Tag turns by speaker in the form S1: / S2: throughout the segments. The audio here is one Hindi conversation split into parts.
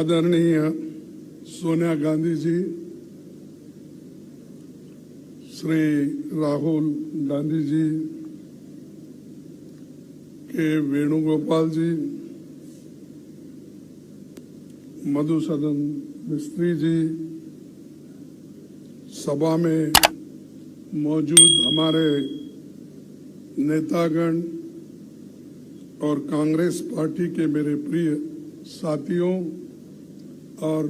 S1: आदरणीय सोनिया गांधी जी, श्री राहुल गांधी जी, के वेणुगोपाल जी, मधुसूदन मिस्त्री जी, सभा में मौजूद हमारे नेतागण और कांग्रेस पार्टी के मेरे प्रिय साथियों और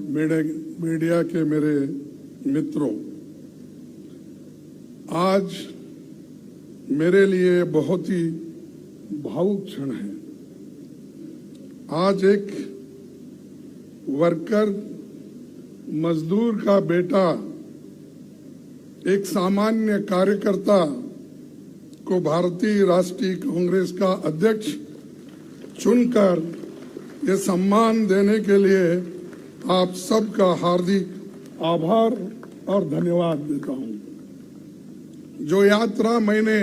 S1: मीडिया के मेरे मित्रों, आज मेरे लिए बहुत ही भावुक क्षण है। आज एक वर्कर, मजदूर का बेटा, एक सामान्य कार्यकर्ता को भारतीय राष्ट्रीय कांग्रेस का अध्यक्ष चुनकर ये सम्मान देने के लिए आप सबका हार्दिक आभार और धन्यवाद देता हूं। जो यात्रा मैंने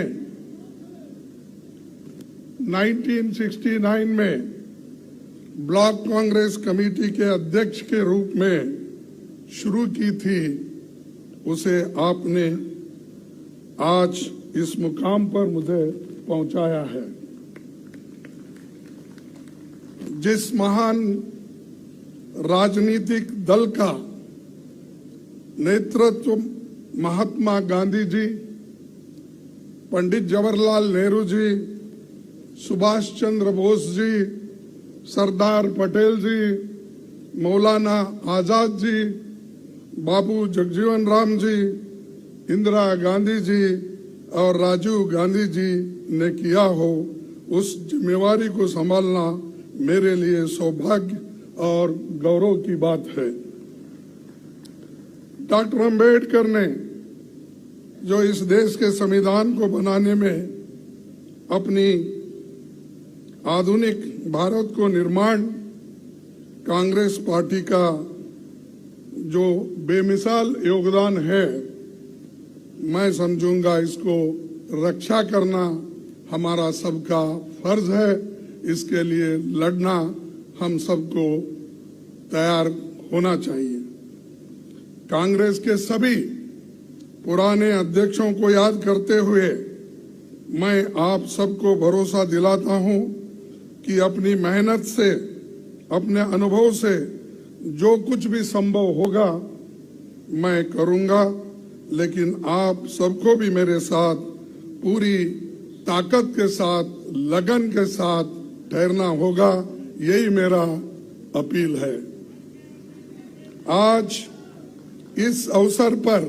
S1: 1969 में ब्लॉक कांग्रेस कमेटी के अध्यक्ष के रूप में शुरू की थी, उसे आपने आज इस मुकाम पर मुझे पहुंचाया है। जिस महान राजनीतिक दल का नेतृत्व महात्मा गांधी जी, पंडित जवाहरलाल नेहरू जी, सुभाष चंद्र बोस जी, सरदार पटेल जी, मौलाना आजाद जी, बाबू जगजीवन राम जी, इंदिरा गांधी जी और राजीव गांधी जी ने किया हो, उस जिम्मेवारी को संभालना मेरे लिए सौभाग्य और गौरव की बात है। डॉक्टर अंबेडकर ने जो इस देश के संविधान को बनाने में अपनी आधुनिक भारत को निर्माण, कांग्रेस पार्टी का जो बेमिसाल योगदान है, मैं समझूंगा इसको रक्षा करना हमारा सबका फर्ज है। इसके लिए लड़ना हम सबको तैयार होना चाहिए। कांग्रेस के सभी पुराने अध्यक्षों को याद करते हुए मैं आप सबको भरोसा दिलाता हूं कि अपनी मेहनत से, अपने अनुभव से जो कुछ भी संभव होगा मैं करूंगा, लेकिन आप सबको भी मेरे साथ पूरी ताकत के साथ, लगन के साथ ठहरना होगा। यही मेरा अपील है। आज इस अवसर पर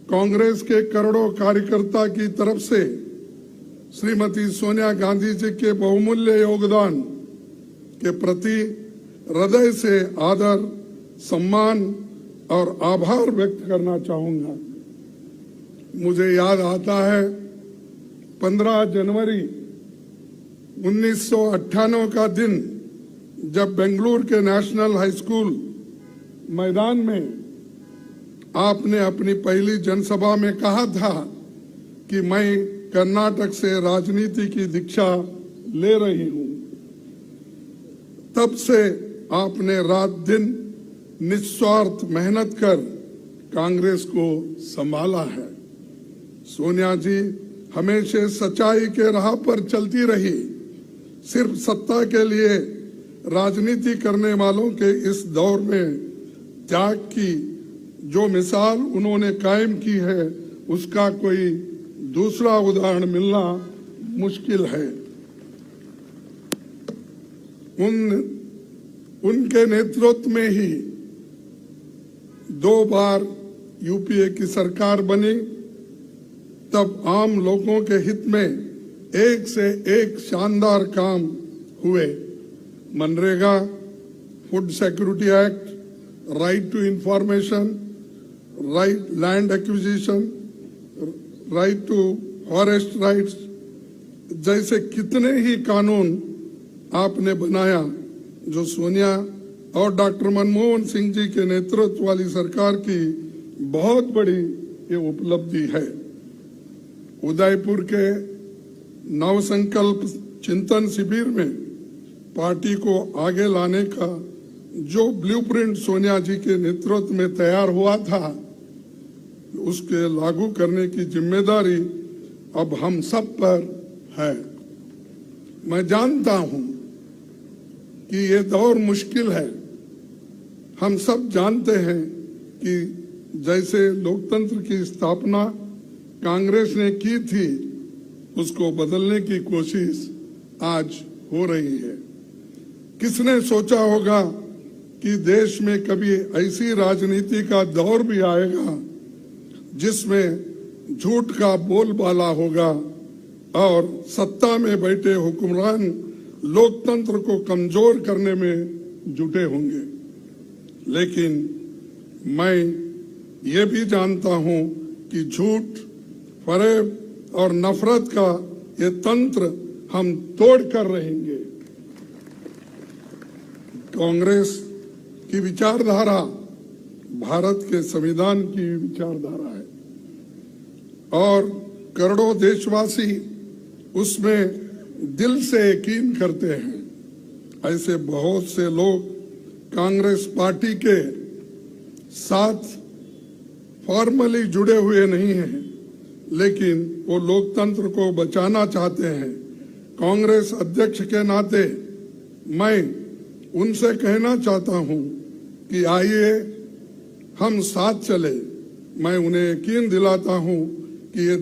S1: कांग्रेस के करोड़ों कार्यकर्ता की तरफ से श्रीमती सोनिया गांधी जी के बहुमूल्य योगदान के प्रति हृदय से आदर, सम्मान और आभार व्यक्त करना चाहूंगा। मुझे याद आता है 15 जनवरी 1998 का दिन, जब बेंगलुरु के नेशनल हाई स्कूल मैदान में आपने अपनी पहली जनसभा में कहा था कि मैं कर्नाटक से राजनीति की दीक्षा ले रही हूं। तब से आपने रात दिन निस्वार्थ मेहनत कर कांग्रेस को संभाला है। सोनिया जी हमेशा सच्चाई के राह पर चलती रही। सिर्फ सत्ता के लिए राजनीति करने वालों के इस दौर में त्याग की जो मिसाल उन्होंने कायम की है, उसका कोई दूसरा उदाहरण मिलना मुश्किल है। उनके नेतृत्व में ही 2 बार यूपीए की सरकार बनी। तब आम लोगों के हित में एक से एक शानदार काम हुए। MNREGA, food security act, right to information, right land acquisition, right to forest rights जैसे कितने ही कानून आपने बनाया, जो सोनिया और डॉक्टर मनमोहन सिंह जी के नेतृत्व वाली सरकार की बहुत बड़ी ये उपलब्धि है। उदयपुर के नवसंकल्प चिंतन शिविर में पार्टी को आगे लाने का जो ब्लूप्रिंट सोनिया जी के नेतृत्व में तैयार हुआ था, उसके लागू करने की जिम्मेदारी अब हम सब पर है। मैं जानता हूं कि ये दौर मुश्किल है। हम सब जानते हैं कि जैसे लोकतंत्र की स्थापना कांग्रेस ने की थी, उसको बदलने की कोशिश आज हो रही है। किसने सोचा होगा कि देश में कभी ऐसी राजनीति का दौर भी आएगा जिसमें झूठ का बोलबाला होगा और सत्ता में बैठे हुक्मरान लोकतंत्र को कमजोर करने में जुटे होंगे। लेकिन मैं ये भी जानता हूं कि झूठ, फरेब और नफरत का ये तंत्र हम तोड़ कर रहेंगे। कांग्रेस की विचारधारा भारत के संविधान की विचारधारा है और करोड़ों देशवासी उसमें दिल से यकीन करते हैं। ऐसे बहुत से लोग कांग्रेस पार्टी के साथ फॉर्मली जुड़े हुए नहीं हैं, लेकिन वो लोकतंत्र को बचाना चाहते हैं। कांग्रेस अध्यक्ष के नाते मैं उनसे कहना चाहता हूं कि आइए हम साथ चले। मैं उन्हें यकीन दिलाता हूं कि ये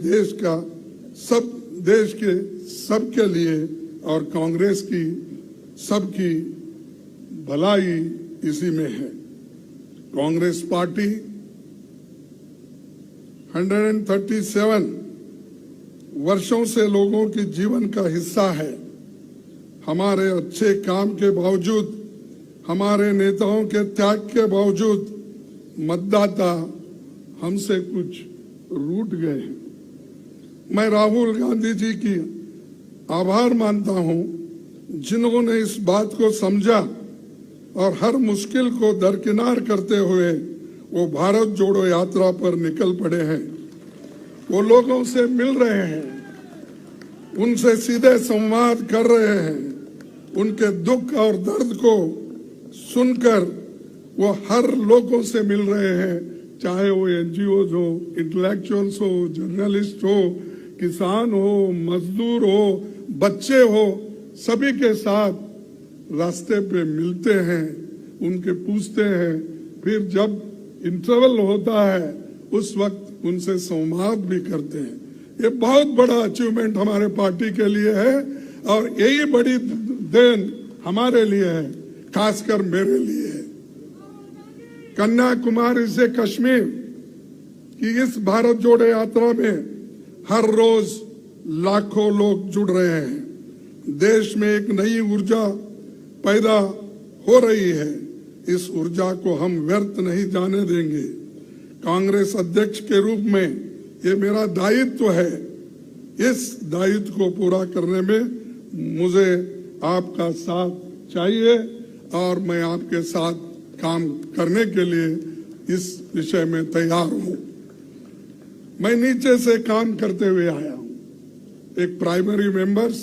S1: देश के सबके लिए और कांग्रेस की सबकी भलाई इसी में है। कांग्रेस पार्टी 137 वर्षों से लोगों के जीवन का हिस्सा है। हमारे अच्छे काम के बावजूद, हमारे नेताओं के त्याग के बावजूद मतदाता हमसे कुछ रूठ गए हैं। मैं राहुल गांधी जी की आभार मानता हूं, जिन्होंने इस बात को समझा और हर मुश्किल को दरकिनार करते हुए वो भारत जोड़ो यात्रा पर निकल पड़े हैं। वो लोगों से मिल रहे हैं, उनसे सीधे संवाद कर रहे हैं, उनके दुख और दर्द को सुनकर वो हर लोगों से मिल रहे हैं, चाहे वो एनजीओज हो, इंटेलेक्चुअल्स हो, जर्नलिस्ट हो, किसान हो, मजदूर हो, बच्चे हो, सभी के साथ रास्ते पे मिलते हैं, उनके पूछते हैं, फिर जब इंटरवल होता है उस वक्त उनसे संवाद भी करते हैं। ये बहुत बड़ा अचीवमेंट हमारे पार्टी के लिए है और यही बड़ी देन हमारे लिए है, खासकर मेरे लिए है। कन्याकुमारी से कश्मीर की इस भारत जोड़ो यात्रा में हर रोज लाखों लोग जुड़ रहे हैं। देश में एक नई ऊर्जा पैदा हो रही है। इस ऊर्जा को हम व्यर्थ नहीं जाने देंगे। कांग्रेस अध्यक्ष के रूप में ये मेरा दायित्व है। इस दायित्व को पूरा करने में मुझे आपका साथ चाहिए और मैं आपके साथ काम करने के लिए इस विषय में तैयार हूं। मैं नीचे से काम करते हुए आया हूं। एक primary members,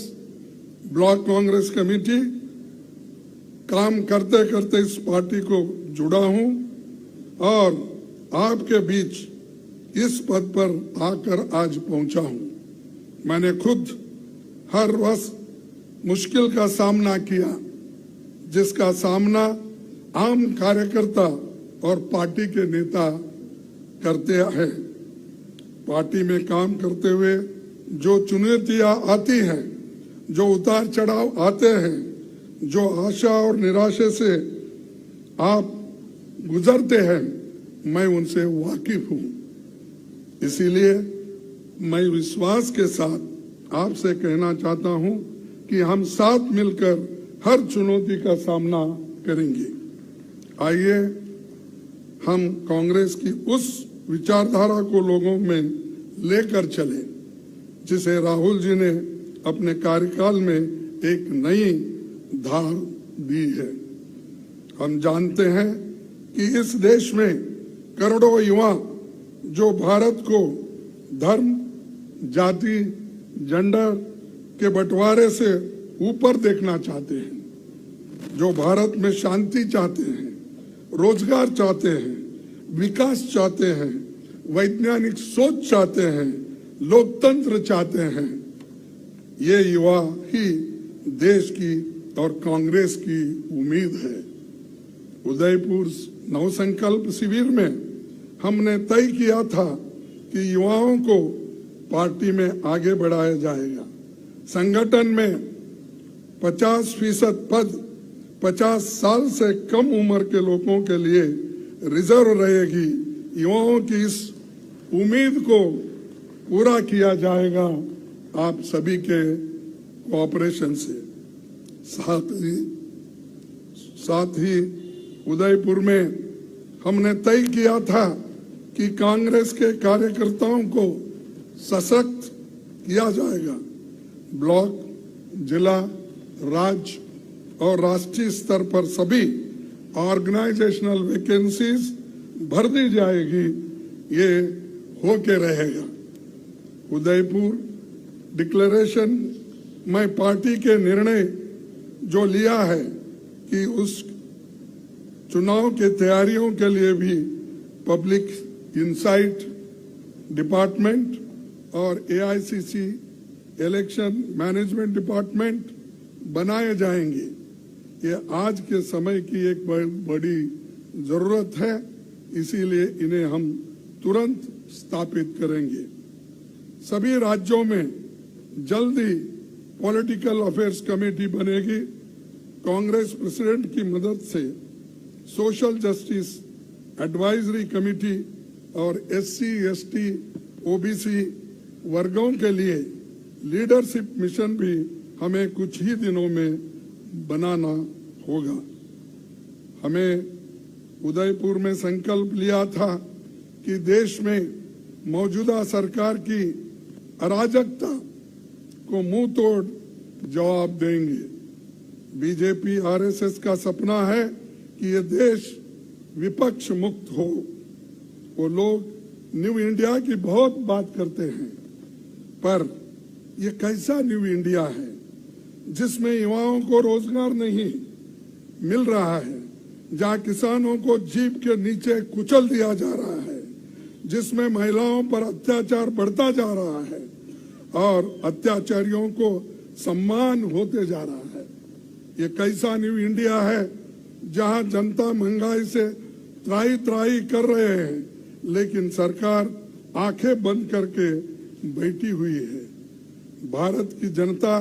S1: block Congress committee, काम करते करते इस पार्टी को जुड़ा हूं और आपके बीच इस पद पर आकर आज पहुंचा हूं। मैंने खुद हर वर्ष मुश्किल का सामना किया, जिसका सामना आम कार्यकर्ता और पार्टी के नेता करते हैं। पार्टी में काम करते हुए जो चुनौतियां आती हैं, जो उतार चढ़ाव आते हैं, जो आशा और निराशा से आप गुजरते हैं, मैं उनसे वाकिफ हूं। इसीलिए मैं विश्वास के साथ आपसे कहना चाहता हूं कि हम साथ मिलकर हर चुनौती का सामना करेंगे। आइए हम कांग्रेस की उस विचारधारा को लोगों में लेकर चले, जिसे राहुल जी ने अपने कार्यकाल में एक नई धार दी है। हम जानते हैं कि इस देश में करोड़ों युवा जो भारत को धर्म, जाति, जेंडर के बंटवारे से ऊपर देखना चाहते हैं, जो भारत में शांति चाहते हैं, रोजगार चाहते हैं, विकास चाहते हैं, वैज्ञानिक सोच चाहते हैं, लोकतंत्र चाहते हैं। ये युवा ही देश की और कांग्रेस की उम्मीद है। उदयपुर नवसंकल्प शिविर में हमने तय किया था कि युवाओं को पार्टी में आगे बढ़ाया जाएगा। संगठन में 50% पद 50 साल से कम उम्र के लोगों के लिए रिजर्व रहेगी। युवाओं की इस उम्मीद को पूरा किया जाएगा आप सभी के कोऑपरेशन से। साथ ही उदयपुर में हमने तय किया था कि कांग्रेस के कार्यकर्ताओं को सशक्त किया जाएगा। ब्लॉक, जिला, राज्य और राष्ट्रीय स्तर पर सभी ऑर्गेनाइजेशनल वैकेंसीज भर दी जाएगी। ये होके रहेगा। उदयपुर डिक्लेरेशन में पार्टी के निर्णय जो लिया है कि उस चुनाव के तैयारियों के लिए भी पब्लिक इंसाइट डिपार्टमेंट और एआईसीसी इलेक्शन मैनेजमेंट डिपार्टमेंट बनाए जाएंगे। ये आज के समय की एक बड़ी जरूरत है, इसीलिए इन्हें हम तुरंत स्थापित करेंगे। सभी राज्यों में जल्दी पॉलिटिकल अफेयर्स कमेटी बनेगी। कांग्रेस प्रेसिडेंट की मदद से सोशल जस्टिस एडवाइजरी कमेटी और एससी, एसटी, ओबीसी वर्गों के लिए लीडरशिप मिशन भी हमें कुछ ही दिनों में बनाना होगा। हमें उदयपुर में संकल्प लिया था कि देश में मौजूदा सरकार की अराजकता को मुंह तोड़ जवाब देंगे। बीजेपी आरएसएस का सपना है कि ये देश विपक्ष मुक्त हो। वो लोग न्यू इंडिया की बहुत बात करते हैं, पर ये कैसा न्यू इंडिया है जिसमें युवाओं को रोजगार नहीं मिल रहा है, जहां किसानों को जीप के नीचे कुचल दिया जा रहा है, जिसमें महिलाओं पर अत्याचार बढ़ता जा रहा है और अत्याचारियों को सम्मान होते जा रहा है। ये कैसा न्यू इंडिया है जहां जनता महंगाई से त्राही त्राही कर रहे हैं, लेकिन सरकार आंखें बंद करके बैठी हुई है। भारत की जनता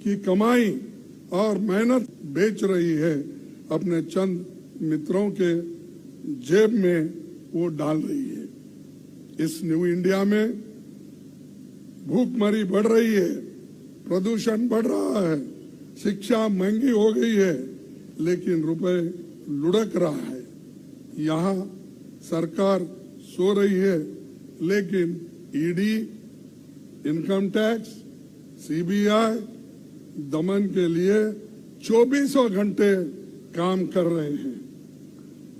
S1: की कमाई और मेहनत बेच रही है, अपने चंद मित्रों के जेब में वो डाल रही है। इस न्यू इंडिया में भूखमरी बढ़ रही है, प्रदूषण बढ़ रहा है, शिक्षा महंगी हो गई है, लेकिन रुपए लुढ़क रहा है। यहाँ सरकार सो रही है, लेकिन ईडी, इनकम टैक्स, सीबीआई दमन के लिए 24 घंटे काम कर रहे हैं।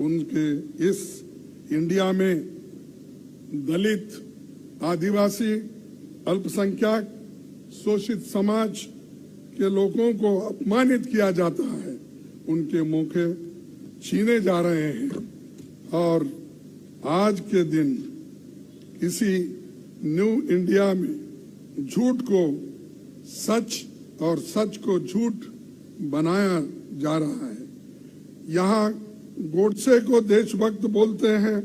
S1: उनके इस इंडिया में दलित, आदिवासी, अल्पसंख्यक, शोषित समाज के लोगों को अपमानित किया जाता है, उनके मौके छीने जा रहे हैं। और आज के दिन इसी न्यू इंडिया में झूठ को सच और सच को झूठ बनाया जा रहा है। यहाँ गोडसे को देशभक्त बोलते हैं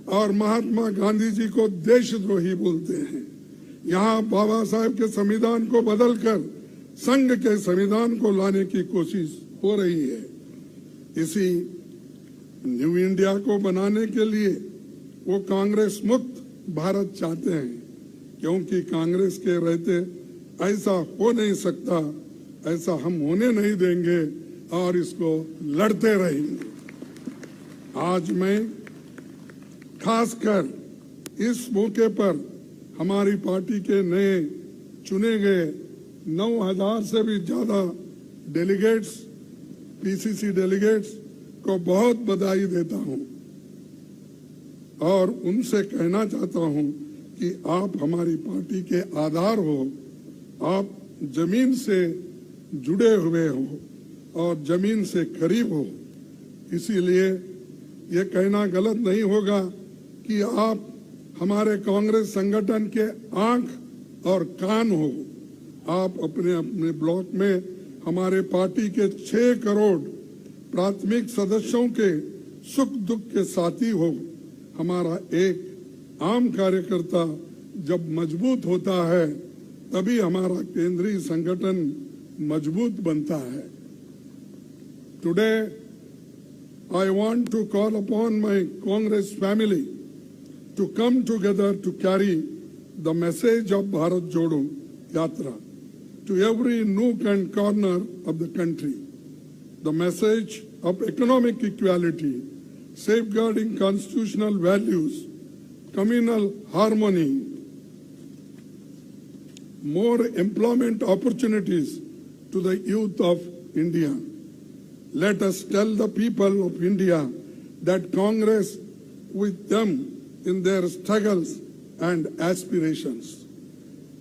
S1: और महात्मा गांधी जी को देशद्रोही बोलते हैं। यहाँ बाबा साहेब के संविधान को बदलकर संघ के संविधान को लाने की कोशिश हो रही है। इसी न्यू इंडिया को बनाने के लिए वो कांग्रेस मुक्त भारत चाहते हैं, क्योंकि कांग्रेस के रहते ऐसा हो नहीं सकता, ऐसा हम होने नहीं देंगे और इसको लड़ते रहेंगे। आज मैं खासकर इस मौके पर हमारी पार्टी के नए चुने गए 9,000 से भी ज्यादा डेलीगेट्स, पीसीसी डेलीगेट्स को बहुत बधाई देता हूं और उनसे कहना चाहता हूं कि आप हमारी पार्टी के आधार हो, आप जमीन से जुड़े हुए हो और जमीन से करीब हो। इसीलिए ये कहना गलत नहीं होगा कि आप हमारे कांग्रेस संगठन के आंख और कान हो। आप अपने अपने ब्लॉक में हमारे पार्टी के 6 करोड़ प्राथमिक सदस्यों के सुख दुख के साथी हो। हमारा एक आम कार्यकर्ता जब मजबूत होता है तभी हमारा केंद्रीय संगठन मजबूत बनता है। Today I want to call upon my Congress family to come together to carry the message of Bharat Jodo Yatra to every nook and corner of the country. The message of economic equality, safeguarding constitutional values, communal harmony, more employment opportunities to the youth of India. Let us tell the people of India that Congress with them in their struggles and aspirations.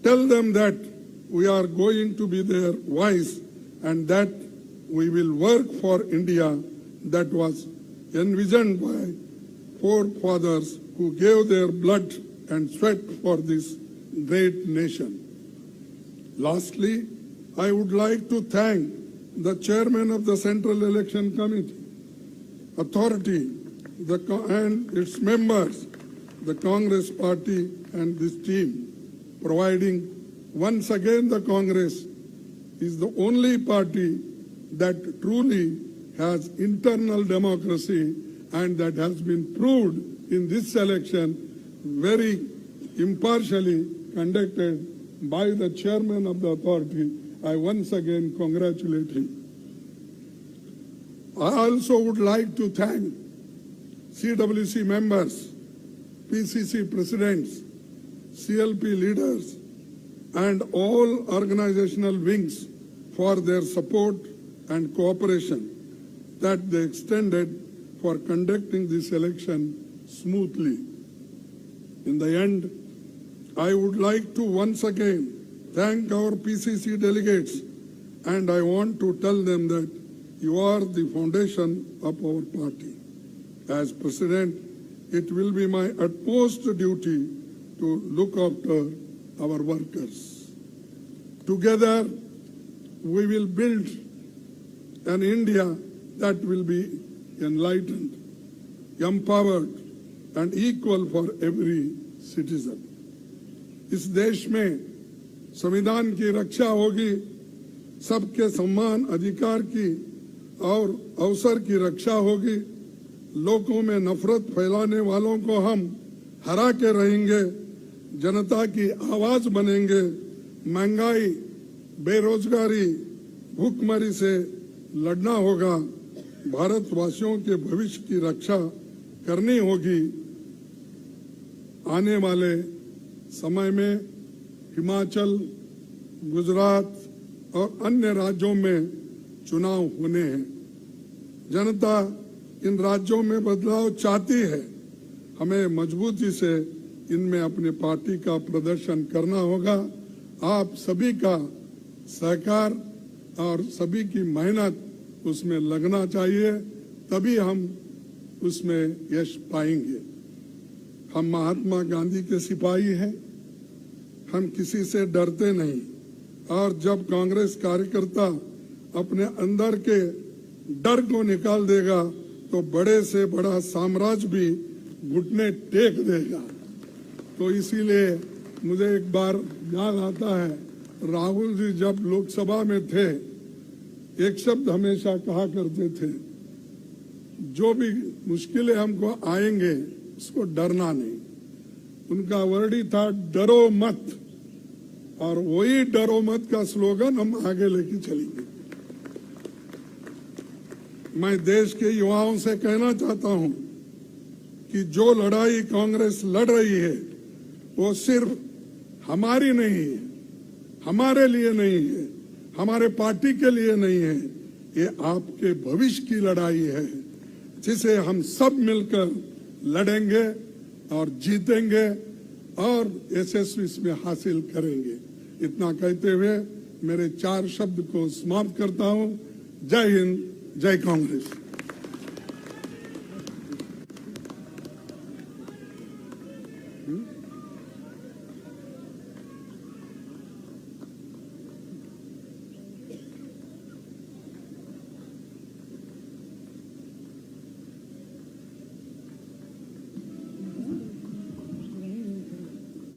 S1: Tell them that we are going to be their voice and that we will work for India that was envisioned by forefathers who gave their blood and sweat for this great nation. Lastly, I would like to thank the chairman of the Central Election Committee, authority, and its members, the Congress Party and this team, providing once again the Congress is the only party that truly has internal democracy and that has been proved in this election very impartially conducted by the chairman of the authority. I once again congratulate him. I also would like to thank CWC members, PCC presidents, CLP leaders, and all organizational wings for their support and cooperation that they extended for conducting this election smoothly. In the end, I would like to once again thank our PCC delegates, and I want to tell them that you are the foundation of our party. As President, it will be my utmost duty to look after our workers. Together, we will build an India that will be enlightened, empowered, and equal for every citizen. इस देश में संविधान की रक्षा होगी, सबके सम्मान अधिकार की और अवसर की रक्षा होगी, लोगों में नफरत फैलाने वालों को हम हरा के रहेंगे, जनता की आवाज बनेंगे, महंगाई, बेरोजगारी, भूखमरी से लड़ना होगा, भारतवासियों के भविष्य की रक्षा करनी होगी। आने वाले समय में हिमाचल, गुजरात और अन्य राज्यों में चुनाव होने हैं। जनता इन राज्यों में बदलाव चाहती है। हमें मजबूती से इनमें अपनी पार्टी का प्रदर्शन करना होगा। आप सभी का सहकार और सभी की मेहनत उसमें लगना चाहिए, तभी हम उसमें यश पाएंगे। हम महात्मा गांधी के सिपाही हैं, हम किसी से डरते नहीं, और जब कांग्रेस कार्यकर्ता अपने अंदर के डर को निकाल देगा तो बड़े से बड़ा साम्राज्य भी घुटने टेक देगा। तो इसीलिए मुझे एक बार याद आता है, राहुल जी जब लोकसभा में थे, एक शब्द हमेशा कहा करते थे, जो भी मुश्किलें हमको आएंगे उसको डरना नहीं। उनका वर्ड ही था डरो मत, और वही डरो मत का स्लोगन हम आगे लेके चलेंगे। मैं देश के युवाओं से कहना चाहता हूं कि जो लड़ाई कांग्रेस लड़ रही है वो सिर्फ हमारी नहीं है, हमारे लिए नहीं है, हमारे पार्टी के लिए नहीं है, ये आपके भविष्य की लड़ाई है, जिसे हम सब मिलकर लड़ेंगे और जीतेंगे और यशस्वी इसमें हासिल करेंगे। इतना कहते हुए मेरे 4 शब्द को समाप्त करता हूं। जय हिंद, जय कांग्रेस।
S2: हम्म?